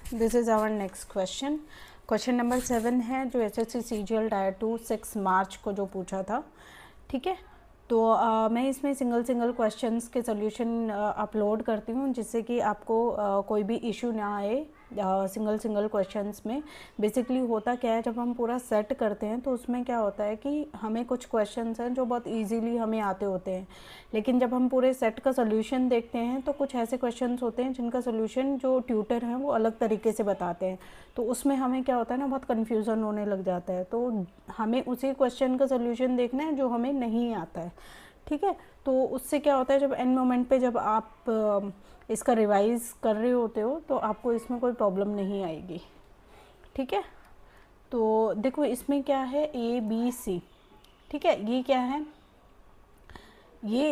This is our next question. Question number 7 है जो SSC CGL tyre 2 6 मार्च को जो पूछा था। ठीक है, तो मैं इसमें सिंगल क्वेश्चंस के सॉल्यूशन अपलोड करती हूँ जिससे कि आपको कोई भी इशू ना आए सिंगल क्वेश्चंस में। बेसिकली होता क्या है, जब हम पूरा सेट करते हैं तो उसमें क्या होता है कि हमें कुछ क्वेश्चंस हैं जो बहुत इजीली हमें आते होते हैं, लेकिन जब हम पूरे सेट का सॉल्यूशन देखते हैं तो कुछ ऐसे क्वेश्चंस होते हैं जिनका सॉल्यूशन जो ट्यूटर हैं वो अलग तरीके से बताते हैं, तो उसमें हमें क्या होता है ना, बहुत कन्फ्यूज़न होने लग जाता है। तो हमें उसी क्वेश्चन का सॉल्यूशन देखना है जो हमें नहीं आता है। ठीक है, तो उससे क्या होता है, जब एंड मोमेंट पे जब आप इसका रिवाइज़ कर रहे होते हो तो आपको इसमें कोई प्रॉब्लम नहीं आएगी। ठीक है, तो देखो इसमें क्या है, ए बी सी। ठीक है, ये क्या है, ये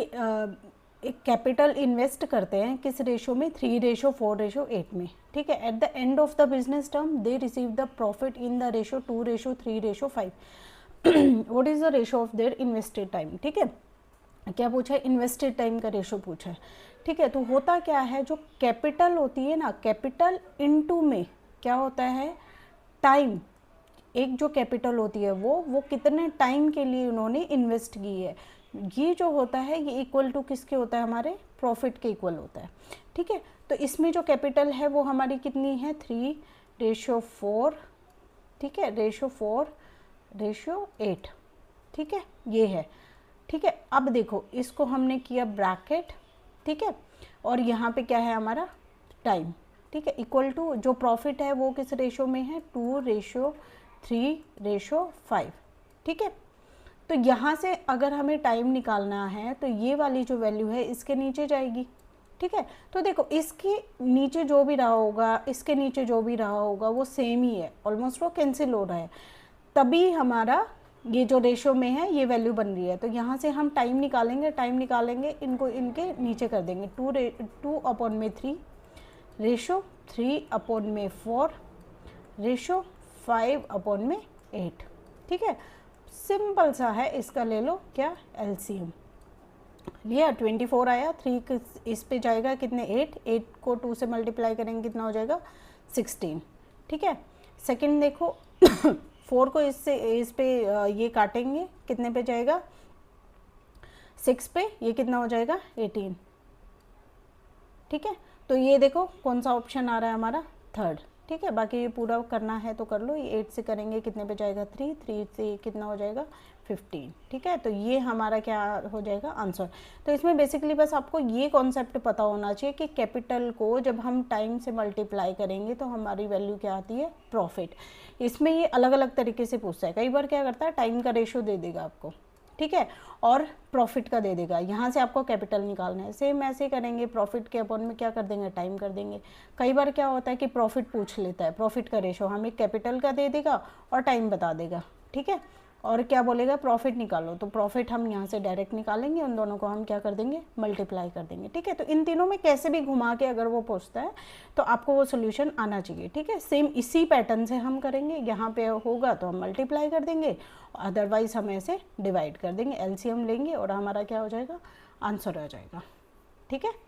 एक कैपिटल इन्वेस्ट करते हैं किस रेशो में, 3:4:8 में। ठीक है, at the end of the business term they receive the profit in the ratio 2:3:5। What is the ratio of their invested time. ठीक है, क्या पूछा है, इन्वेस्टेड टाइम का रेशो पूछा है। ठीक है, तो होता क्या है, जो कैपिटल होती है ना, कैपिटल इनटू में क्या होता है, टाइम। एक जो कैपिटल होती है वो कितने टाइम के लिए उन्होंने इन्वेस्ट की है, ये जो होता है ये इक्वल टू किसके होता है, हमारे प्रॉफिट के इक्वल होता है। ठीक है, तो इसमें जो कैपिटल है वो हमारी कितनी है, 3:4। ठीक है, 4:8। ठीक है, ये है। ठीक है, अब देखो इसको हमने किया ब्रैकेट। ठीक है, और यहाँ पे क्या है हमारा टाइम। ठीक है, इक्वल टू जो प्रॉफिट है वो किस रेशो में है, 2:3:5। ठीक है, तो यहाँ से अगर हमें टाइम निकालना है तो ये वाली जो वैल्यू है इसके नीचे जाएगी। ठीक है, तो देखो इसके नीचे जो भी रहा होगा, इसके नीचे जो भी रहा होगा वो सेम ही है, ऑलमोस्ट वो कैंसिल हो रहा है, तभी हमारा ये जो रेशो में है ये वैल्यू बन रही है। तो यहाँ से हम टाइम निकालेंगे, इनको इनके नीचे कर देंगे, 2/3 रेशो 3/4 रेशो 5/8। ठीक है, सिंपल सा है, इसका ले लो क्या, एलसीएम लिया, 24 आया, 3 इस पे जाएगा कितने, 8 को 2 से मल्टीप्लाई करेंगे कितना हो जाएगा, 16। ठीक है, सेकंड देखो 4 को इस पे ये काटेंगे कितने पे जाएगा, 6 पे, ये कितना हो जाएगा, 18। ठीक है, तो ये देखो कौन सा ऑप्शन आ रहा है हमारा, थर्ड। ठीक है, बाकी ये पूरा करना है तो कर लो, ये 8 से करेंगे कितने पे जाएगा, 3 से कितना हो जाएगा, 15। ठीक है, तो ये हमारा क्या हो जाएगा, आंसर। तो इसमें बेसिकली बस आपको ये कॉन्सेप्ट पता होना चाहिए कि कैपिटल को जब हम टाइम से मल्टीप्लाई करेंगे तो हमारी वैल्यू क्या आती है, प्रॉफिट। इसमें ये अलग अलग तरीके से पूछता है, कई बार क्या करता है, टाइम का रेशो दे देगा आपको, ठीक है, और प्रॉफिट का दे देगा, यहाँ से आपको कैपिटल निकालना है, सेम ऐसे करेंगे, प्रॉफिट के अपॉन में क्या कर देंगे, टाइम कर देंगे। कई बार क्या होता है कि प्रॉफिट पूछ लेता है, प्रॉफिट का रेशो हमें कैपिटल का दे देगा और टाइम बता देगा। ठीक है, और क्या बोलेगा, प्रॉफिट निकालो, तो प्रॉफिट हम यहाँ से डायरेक्ट निकालेंगे, उन दोनों को हम क्या कर देंगे, मल्टीप्लाई कर देंगे। ठीक है, तो इन तीनों में कैसे भी घुमा के अगर वो पूछता है तो आपको वो सोल्यूशन आना चाहिए। ठीक है, सेम इसी पैटर्न से हम करेंगे, यहाँ पे होगा तो हम मल्टीप्लाई कर देंगे, अदरवाइज हम ऐसे डिवाइड कर देंगे, एलसीएम लेंगे और हमारा क्या हो जाएगा, आंसर आ जाएगा। ठीक है।